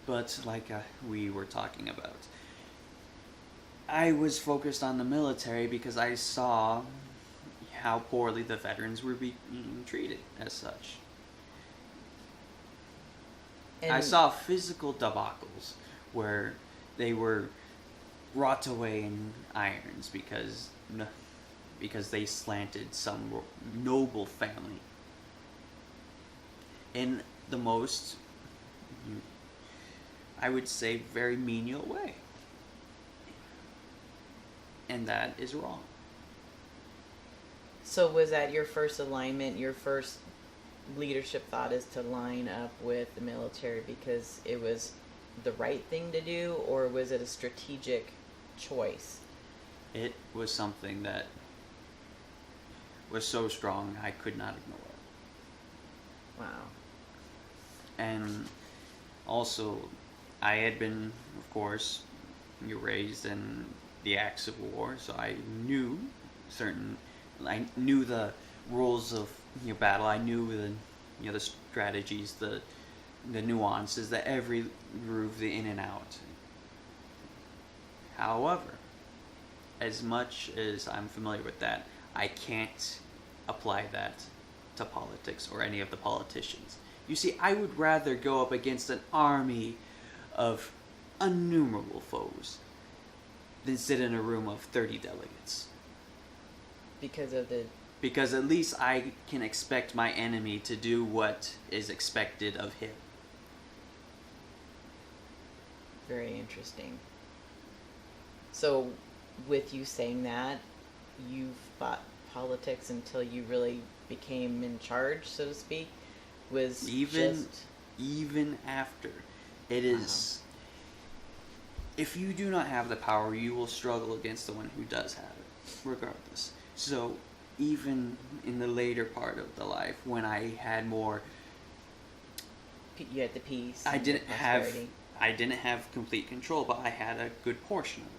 But like we were talking about, I was focused on the military because I saw how poorly the veterans were being treated as such. I And saw physical debacles where they were rot away in irons because they slanted some noble family in the most, I would say, very menial way. And that is wrong. so was that your first alignment, your first leadership thought is to line up with the military because it was the right thing to do, or was it a strategic choice? It was something that was so strong I could not ignore it. Wow. And also, I had been, of course, raised in the acts of war, so I knew the rules of battle. I knew the strategies, the nuances, the every groove, the in and out. However, as much as I'm familiar with that, I can't apply that to politics or any of the politicians. You see, I would rather go up against an army of innumerable foes than sit in a room of 30 delegates. Because at least I can expect my enemy to do what is expected of him. Very interesting. So, with you saying that, you fought politics until you really became in charge, so to speak, was even after. It is... If you do not have the power, you will struggle against the one who does have it, regardless. So, even in the later part of the life, when I had more... You had the peace. I didn't have complete control, but I had a good portion of it.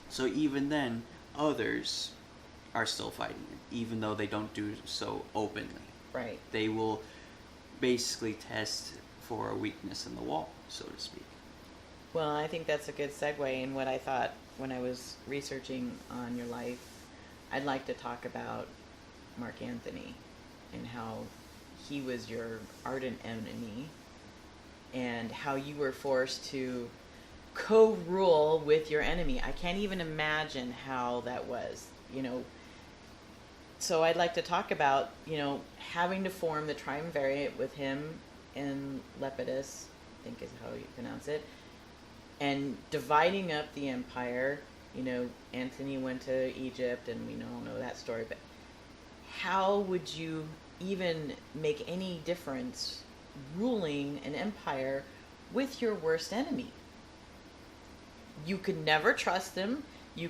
So even then, others are still fighting it, even though they don't do so openly. Right. They will basically test for a weakness in the wall, so to speak. Well, I think that's a good segue in what I thought when I was researching on your life. I'd like to talk about Mark Antony and how he was your ardent enemy and how you were forced to co-rule with your enemy. I can't even imagine how that was, So I'd like to talk about, having to form the Triumvirate with him and Lepidus, I think is how you pronounce it, and dividing up the empire. Antony went to Egypt, and we all know that story, but how would you even make any difference ruling an empire with your worst enemy? You could never trust them. You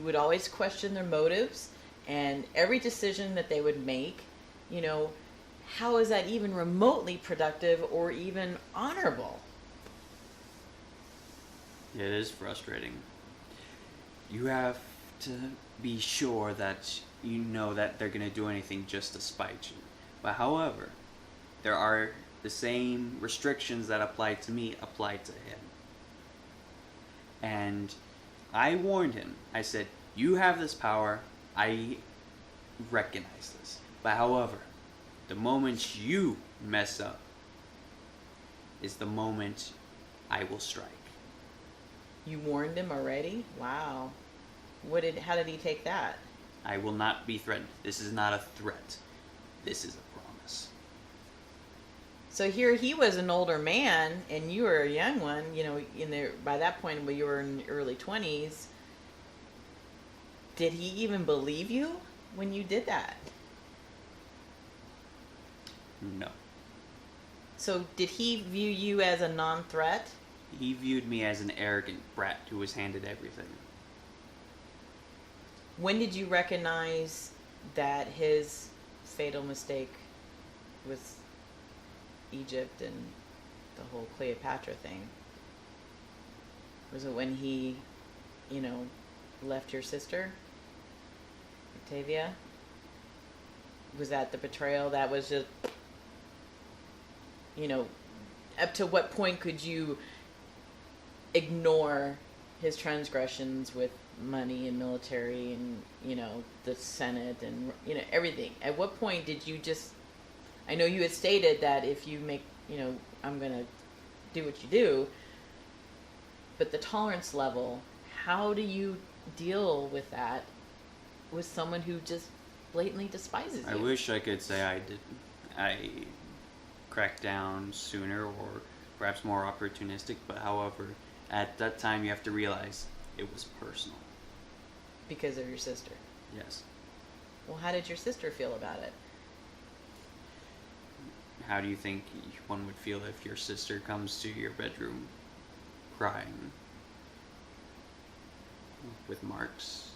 would always question their motives and every decision that they would make. How is that even remotely productive or even honorable? It is frustrating. You have to be sure that you know that they're going to do anything just to spite you. But however, there are the same restrictions that apply to me apply to him. And I warned him. I said, you have this power. I recognize this. But however, the moment you mess up is the moment I will strike. You warned him already? Wow. How did he take that? I will not be threatened. This is not a threat. This is a promise. So here he was an older man, and you were a young one. By that point, when you were in your early 20s, did he even believe you when you did that? No. So did he view you as a non-threat? He viewed me as an arrogant brat who was handed everything. When did you recognize that his fatal mistake was Egypt and the whole Cleopatra thing? Was it when he, left your sister, Octavia? Was that the betrayal? That was just, up to what point could you ignore his transgressions with money and military and, the Senate and, everything. At what point did you just, I know you had stated that if you make, I'm going to do what you do, but the tolerance level, how do you deal with that with someone who just blatantly despises you? I wish I could say I cracked down sooner or perhaps more opportunistic, but however, at that time you have to realize it was personal. Because of your sister. Yes. Well, how did your sister feel about it? How do you think one would feel if your sister comes to your bedroom crying with marks